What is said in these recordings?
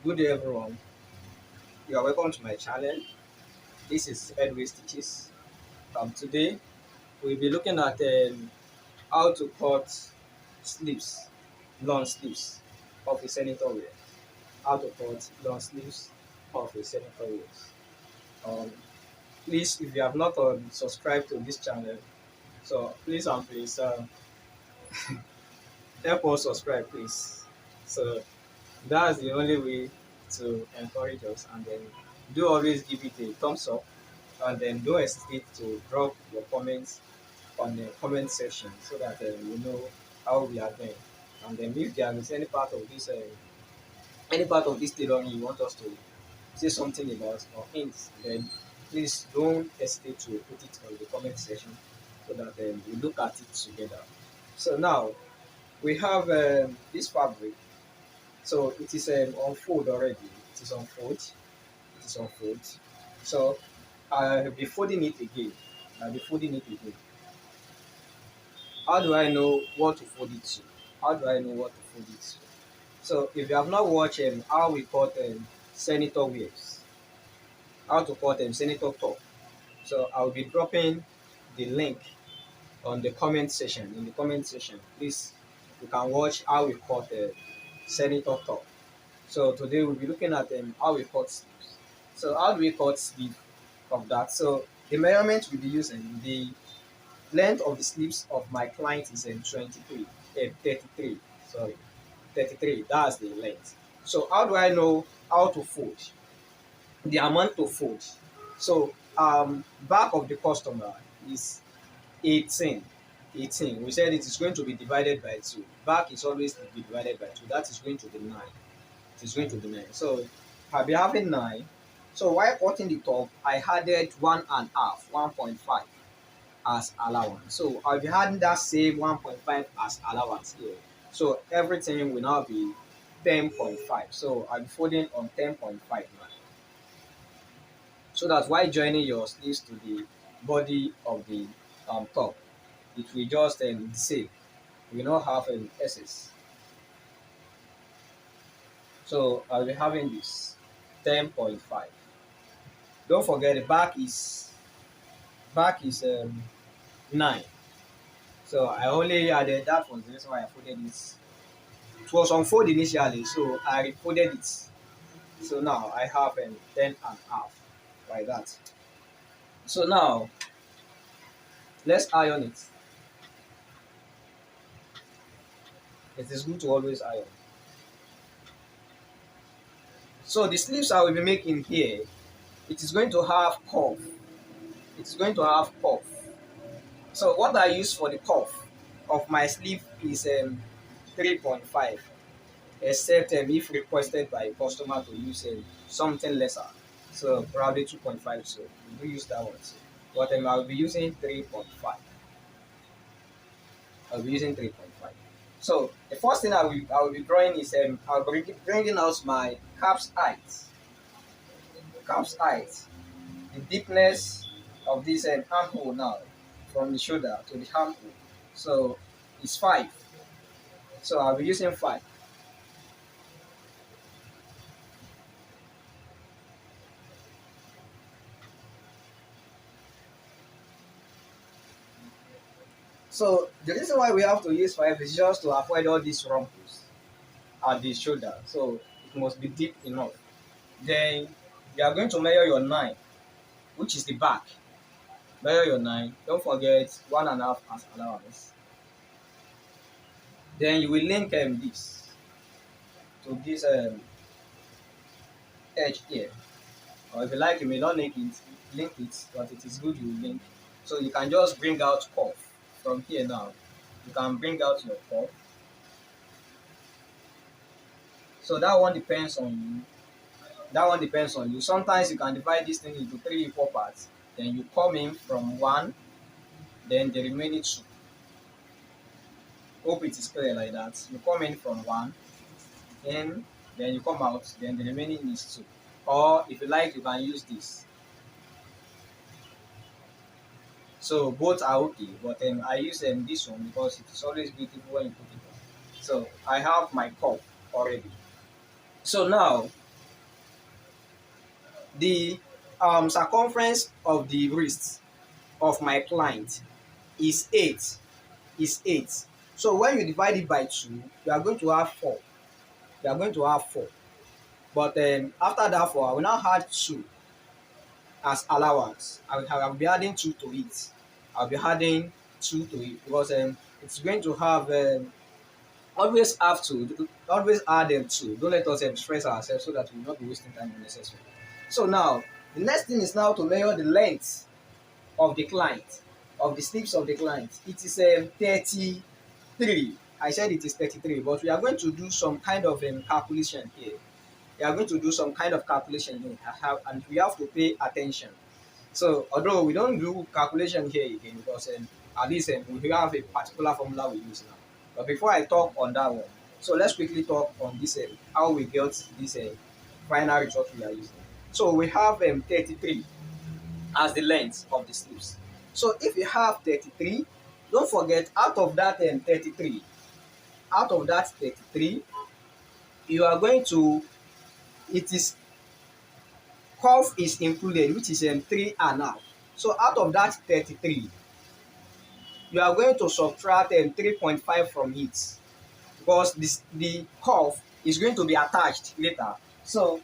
Good day, everyone. You are welcome to my channel. This is Edway Stitches. Today we'll be looking at how to cut sleeves, long sleeves of a senator wear. How to cut long sleeves of a senator wear. Um, Please, if you have not subscribed to this channel, so please help us subscribe, please. So that's the only way to encourage us, and then do always give it a thumbs up, and then don't hesitate to drop your comments on the comment section so that we know how we are doing. And then if there is any part of this tailoring you want us to say something about or hints, then please don't hesitate to put it on the comment section so that we look at it together. So now we have this fabric. So it is on fold already. It is on fold. It is on fold. So I'll be folding it again. I'll be folding it again. How do I know what to fold it to? How do I know what to fold it to? So if you have not watched how we cut senator waves, how to cut senator top, so I'll be dropping the link on the comment section. In the comment section, please, you can watch how we cut senator top. So today we'll be looking at how we cut sleeves. So how do we cut sleeve of that? So the measurement we'll be using, the length of the sleeves of my client is 33, sorry, 33. That's the length. So how do I know how to fold? The amount to fold. So back of the customer is 18. 18. We said it is going to be divided by 2. Back is always to be divided by 2. That is going to be 9. It is going to be 9. So I'll be having 9. So while cutting the top, I added 1.5 as allowance. So I'll be adding that same 1.5 as allowance here. So everything will now be 10.5. So I'll be folding on 10.5 now. So that while joining your sleeves to the body of the top, it will just the same. We will not have an excess. So I'll be having this 10.5. Don't forget the back is 9. So I only added that was the reason why I folded this. It was on fold initially, so I refolded it. So now I have 10.5 like that. So now let's iron it. It is good to always iron. So the sleeves I will be making here, it is going to have cuff. It is going to have cuff. So what I use for the cuff of my sleeve is 3.5, except if requested by a customer to use something lesser. So probably 2.5. So we do use that one. So, but I'll be using 3.5. I'll be using 3.5. So the first thing I will be drawing is I'll be bringing out my cap's height. Cap's height. The deepness of this armhole now, from the shoulder to the armhole. So it's 5. So I'll be using 5. So the reason why we have to use 5 is just to avoid all these rumples at the shoulder. So it must be deep enough. Then you are going to measure your 9, which is the back. Measure your 9. Don't forget 1.5 as allowance. Then you will link this to this edge here. Or if you like, you may not link it, but it is good you link. So you can just bring out cuff from here now. You can bring out your cuff. So that one depends on you. That one depends on you. Sometimes you can divide this thing into 3 equal parts. Then you come in from 1, then the remaining 2. Hope it is clear like that. You come in from 1, then you come out, then the remaining is 2. Or if you like, you can use this. So both are okay, but I use this one because it is always beautiful when you put it on. So I have my cup already. So now the circumference of the wrist of my client is 8. Is 8. So when you divide it by 2, you are going to have 4. You are going to have 4. But after that 4, I will now add 2 as allowance. I will be adding 2 to it. I'll be adding 2 to it because it's going to have always have to always add them 2. Don't let us stress ourselves so that we will not be wasting time unnecessarily. So now the next thing is now to measure the length of the client, of the sleeves of the client. It is 33. I said it is 33, but we are going to do some kind of calculation here. We are going to do some kind of calculation here, and we have to pay attention. So although we don't do calculation here again because at least we have a particular formula we use now. But before I talk on that one, so let's quickly talk on this how we built this final result we are using. So we have 33 as the length of the sleeves. So if you have 33, don't forget out of that 33, you are going to, it is cuff is included, which is 3.5. So out of that 33, you are going to subtract 3.5 from it because the cuff is going to be attached later. So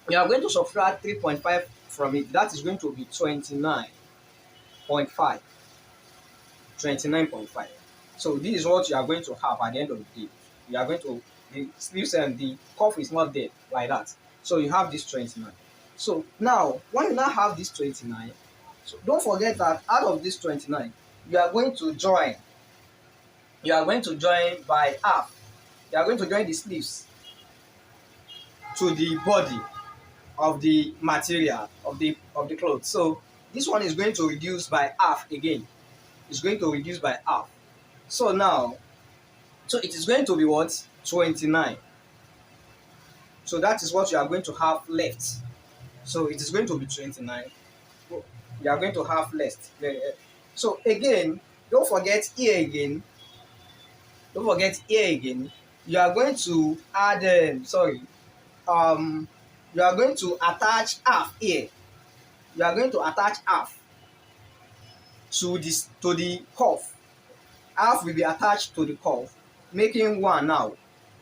you are going to subtract 3.5 from it. That is going to be 29.5. 29.5. So this is what you are going to have at the end of the day. You are going to, the sleeves and the cuff is not there like that. So you have this 29. So now, when you now have this 29, so don't forget that out of this 29, you are going to join. You are going to join by half. You are going to join the sleeves to the body of the material of the cloth. So this one is going to reduce by half again. It's going to reduce by half. So now, so it is going to be what? 29. So that is what you are going to have left. So it is going to be 29. You are going to have left. So again, don't forget here again. Don't forget here again. You are going to add. You are going to attach half here. You are going to attach half to this to the cuff. Half will be attached to the cuff, making 1 now.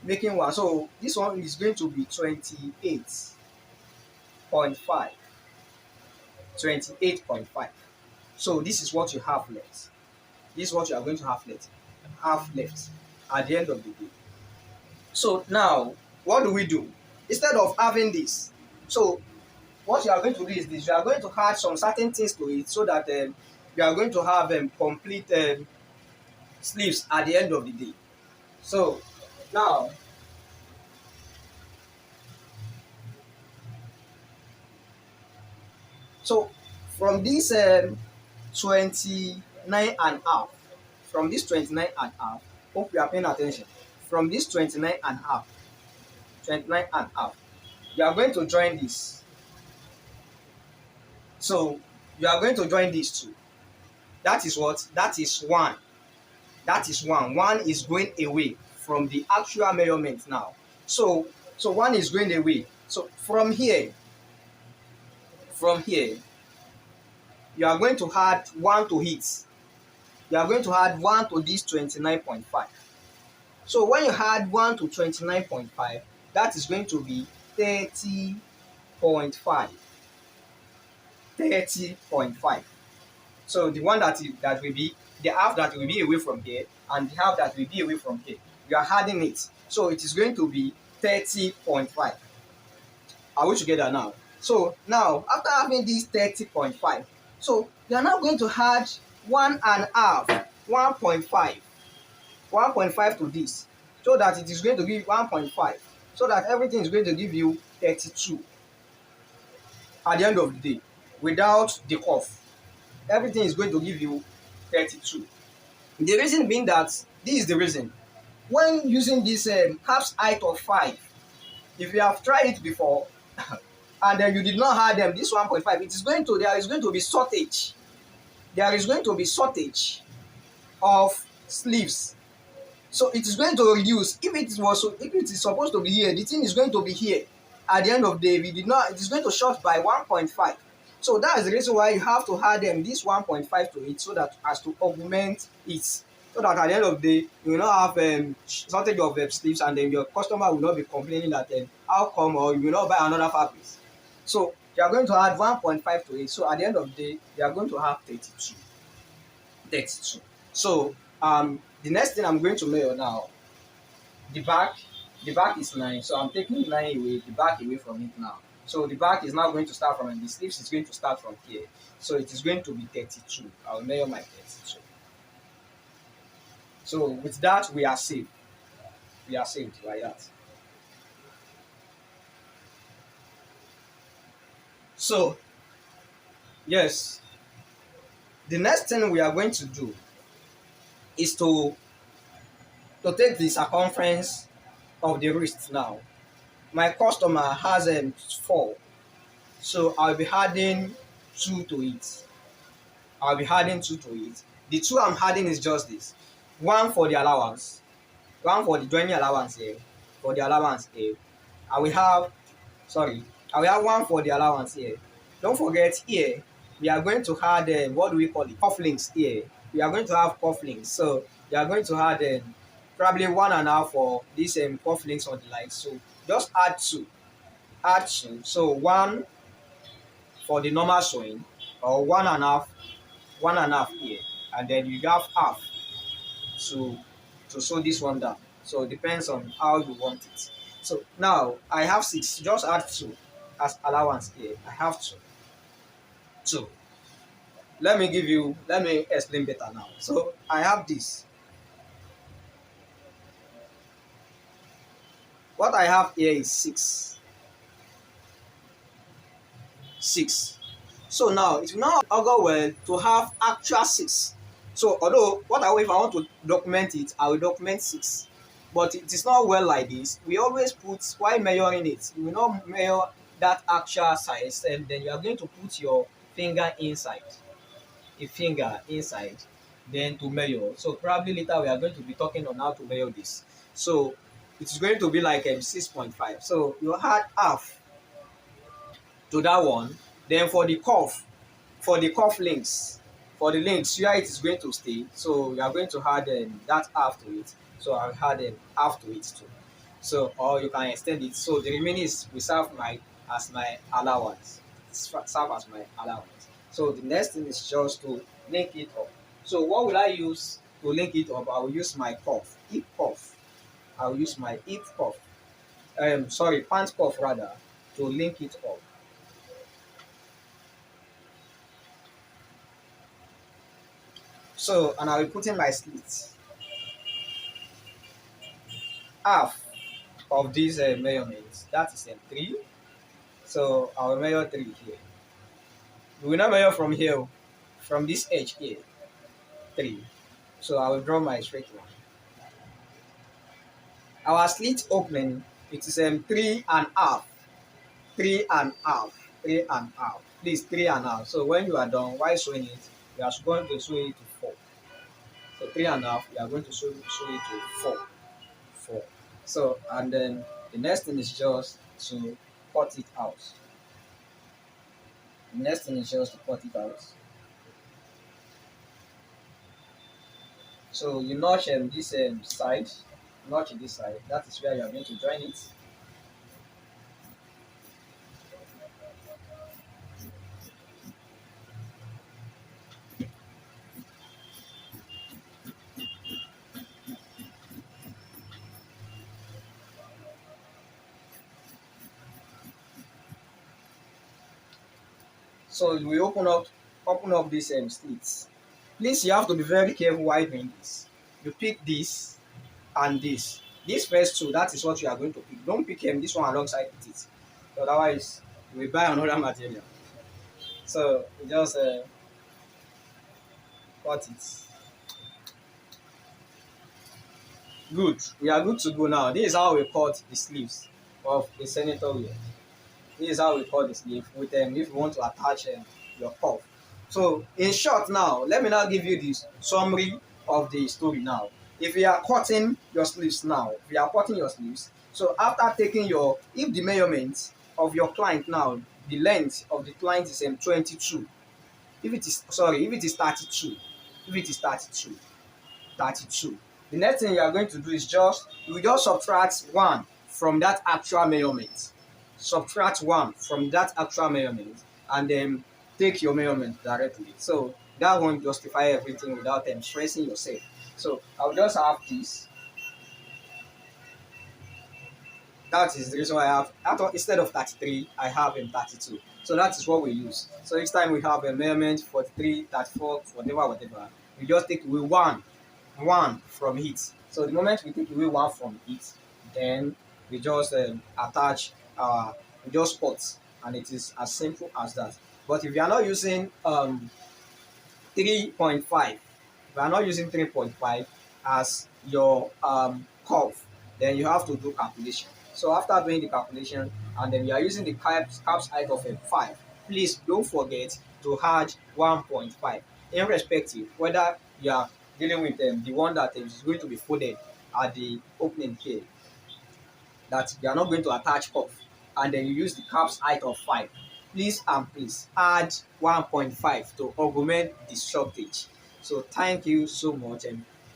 Making 1. So this one is going to be 28.5. 28.5. So this is what you have left. This is what you are going to have left. Half left at the end of the day. So now, what do we do? Instead of having this, so what you are going to do is this. You are going to add some certain things to it so that you are going to have complete sleeves at the end of the day. So now, so from this 29 and half, from this 29 and half, hope you are paying attention. From this 29 and half, 29 and half, you are going to join this. So you are going to join these two. That is what? That is 1. That is 1. 1 is going away from the actual measurement now. So 1 is going away. So from here, you are going to add 1 to it. You are going to add 1 to this 29.5. So when you add 1 to 29.5, that is going to be 30.5. 30.5. So the one that will be the half that will be away from here and the half that will be away from here. You are adding it. So it is going to be 30.5. Are we together now? So now after having this 30.5, so you are now going to add 1.5, 1.5 to this, so that it is going to give 1.5, so that everything is going to give you 32 at the end of the day without the cuff. Everything is going to give you 32. The reason being that this is the reason. When using this cap's height of 5, if you have tried it before and then you did not have them, this 1.5, there is going to be shortage. There is going to be shortage of sleeves. So it is going to reduce. If it is supposed to be here, the thing is going to be here at the end of the day we did not, it is going to short by 1.5. So that is the reason why you have to add this 1.5 to it, so that as to augment it, so that at the end of the day you will not have shortage of sleeves, and then your customer will not be complaining that how come, or you will not buy another fabric. So you are going to add 1.5 to it, so at the end of the day you are going to have 32. 32. So the next thing I'm going to measure now, the back. The back is 9, so I'm taking 9 away, the back away from it now. So the back is now going to start from, and the sleeves is going to start from here. So it is going to be 32. I'll measure my 32. So with that, we are saved. We are saved like that. So yes, the next thing we are going to do is to take the circumference of the wrist now. My customer has 4, so I'll be adding 2 to it. I'll be adding 2 to it. The 2 I'm adding is just this. 1 for the allowance. 1 for the joining allowance here. For the allowance here. I will have, sorry, I will have 1 for the allowance here. Don't forget here, we are going to add, what do we call it? Cufflinks here. We are going to have cufflinks. So we are going to add probably 1.5 for these cufflinks on the line. So just add 2. Add 2. So 1 for the normal sewing, or 1.5 here, and then you have half to sew this one down. So it depends on how you want it. So now I have 6, just add 2 as allowance here. I have 2. Let me explain better now. So I have this. What I have here is 6. 6. So now it will not augur well to have actual 6. So although if I want to document it, I will document 6. But it is not well like this. We always put, while measuring it, you will not measure that actual size, and then you are going to put your finger inside. A finger inside, then to measure. So probably later we are going to be talking on how to measure this. So it is going to be like 6.5. So you add half to that one. Then for the cuff links, for the links where it is going to stay, so we are going to add that half to it. So I'll add half to it too. So, or you can extend it. So the remaining is will serve as my allowance. Serve as my allowance. So the next thing is just to link it up. So what will I use to link it up? I will use my hip cuff. I will use my hip cuff. Pant cuff rather, to link it up. So, and I will put in my slits. Half of these measurements, that is 3. So I will measure 3 here. We will not measure from here, from this edge here, 3. So I will draw my straight line. Our slit opening, it is 3.5. 3.5. 3.5. Please, 3.5. So when you are done, while sewing it, you are going to sew it to 4. So 3.5, you are going to sew it to 4. 4. So, and then the next thing is just to cut it out. The next thing is just to cut it out. So you notch this side, notch this side. That is where you are going to join it. So we open up these slits. Please, you have to be very careful while doing this. You pick this and this. This first two, that is what you are going to pick. Don't pick this one alongside with it. Otherwise, you will buy another material. So you just cut it. Good. We are good to go now. This is how we cut the sleeves of a senator wear. This is how we cut the sleeve with if you want to attach your cuff. So in short now, let me now give you this summary of the story now. If you are cutting your sleeves now, so after taking if the measurement of your client now, the length of the client is 22. If it is, sorry, if it is 32, if it is 32, 32. The next thing you are going to do is you will just subtract 1 from that actual measurement. Subtract 1 from that actual measurement and then take your measurement directly. So that won't justify everything without stressing yourself. So I'll just have this. That is the reason why instead of 33, I have 32. So that is what we use. So each time we have a measurement 43, 34, whatever, we just take away one from it. So the moment we take away one from it, then we just attach we just put, and it is as simple as that. But if you are not using 3.5, if you are not using 3.5 as your curve, then you have to do calculation. So after doing the calculation and then you are using the caps height of a 5, please don't forget to add 1.5, irrespective whether you are dealing with the one that is going to be folded at the opening here, that you are not going to attach off, and then you use the caps height of 5. Please and please add 1.5 to augment the shortage. So thank you so much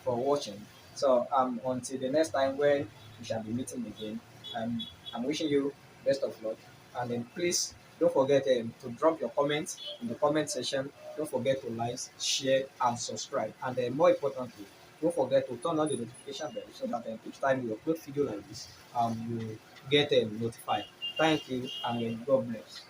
for watching. So until the next time when we shall be meeting again, um, I'm wishing you best of luck, and then please don't forget to drop your comments in the comment section. Don't forget to like, share and subscribe, and then more importantly, don't forget to turn on the notification bell so that each time we upload video like this, you get notified. Thank you, and God bless.